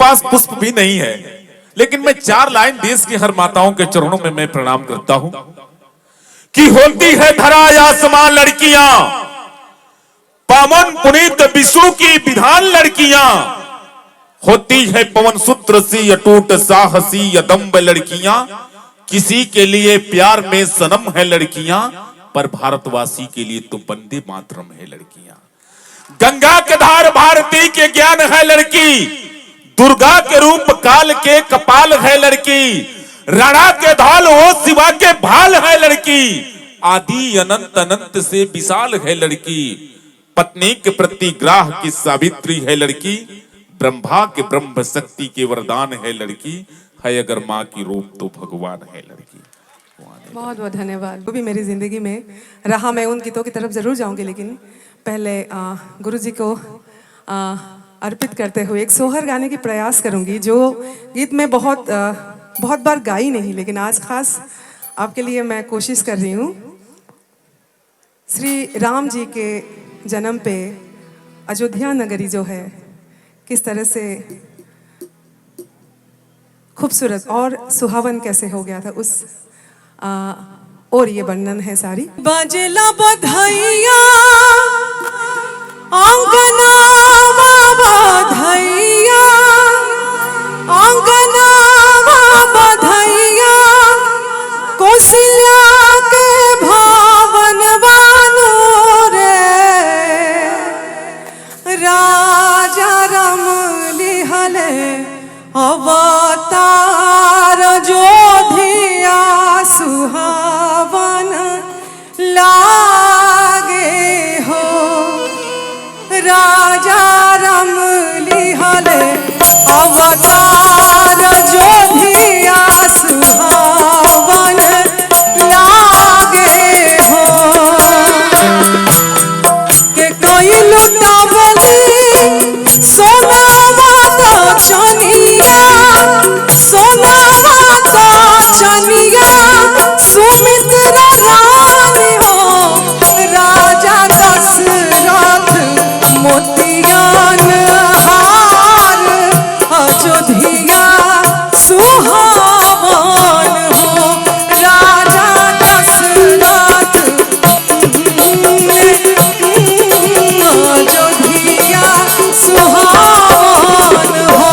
पास पुष्प भी नहीं है, लेकिन मैं 4 लाइन देश की हर माताओं के चरणों में मैं प्रणाम करता हूं कि होती है धरा आसमां लड़कियां, पावन पुनीत विष्णु की विधान लड़कियां, होती है पवन सूत्र सी अटूट साहसी अदम्ब लड़कियां, किसी के लिए प्यार में सनम है लड़कियां, पर भारतवासी के लिए तो वंदे मातरम है लड़कियां। गंगा के धार भारती के ज्ञान है लड़की, दुर्गा के रूप काल के कपाल है लड़की, राणा के धाल हो शिवा के भाल है लड़की, आदि अनंत अनंत से विशाल है लड़की, पत्नी के प्रति ग्राह की सावित्री है लड़की, ब्रह्मा के ब्रह्म शक्ति के वरदान है लड़की, है अगर माँ की रूप तो भगवान है लड़की। बहुत बहुत धन्यवाद। वो भी मेरी जिंदगी में रहा, मैं उन गीतों की तरफ जरूर जाऊंगी, लेकिन पहले गुरुजी को अर्पित करते हुए एक सोहर गाने की प्रयास करूंगी, जो गीत में बहुत बार गाई नहीं, लेकिन आज खास आपके लिए मैं कोशिश कर रही हूँ। श्री राम जी के जन्म पे अयोध्या नगरी जो है किस तरह से खूबसूरत और सुहावन कैसे हो गया था, उस और ये वर्णन है सारी। बजला बधाइया अंगना बधाइया, अंगना बधाइया, कौशल्या के भावन बानो रे, राजा राम लिहले अवतार जोधिया सुहावन लागे हो, राजा राम लिहले अवतार जोधिया सुहावन लागे हो, के कोई लुटावली सोनावा तो चनिया, सोनावा तो चनिया, सुमित्रा रानी हो, राजा दशरथ मोतियान हार, अयोध्या सुहावन हो, राजा दशरथ अयोध्या सुहावन हो।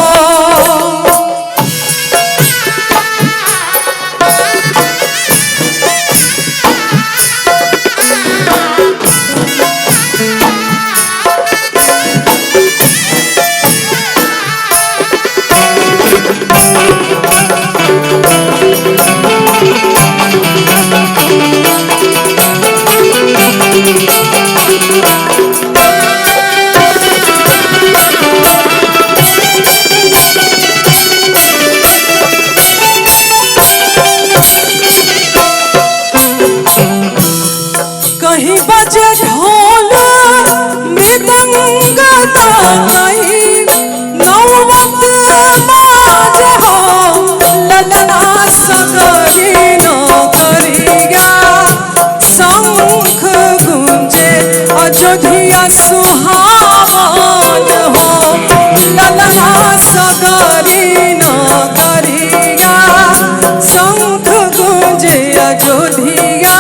कहीं बजे ढोल मृदंग तो कहीं नौबत बाज हो, ललना सगरी नगरिया शंख गूंजे अयोध्या सुहावन हो, ललना सगरी नगरिया शंख गूंजे अयोध्या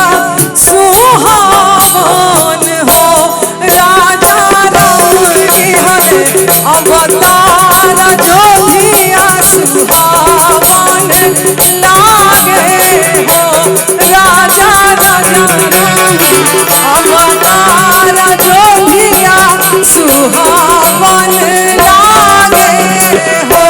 सुहावन हो, राजा राम लिहले अवतार जोधिया सुहावन लागे हो, राजा राम अवतार जोधिया सुहावन लागे हो।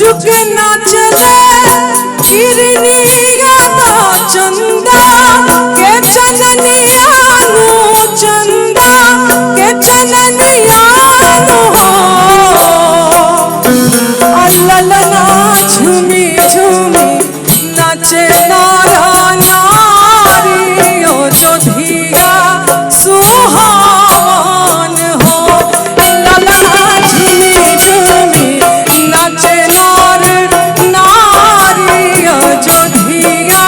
झुक नाचले हिरनिया चंदा के चननियानु चंदा के चननियानु हो अल्ललना झूमी झूमी नाचे नारा नारी ओ जो धिया सुहावन हो अल्ललना झूमी झूमी नाचे नार नारी ओ जो धिया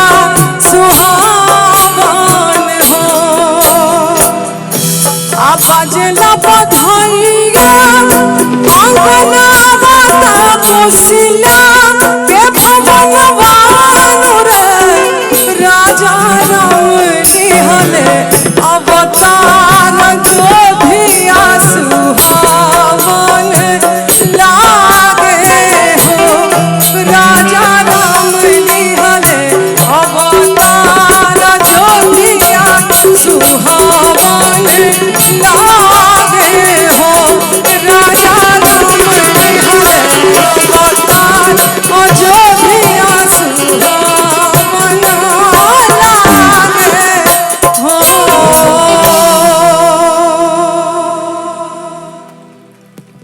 सुहावन हो आबाजना बधाइया अंगना बाता कोसिले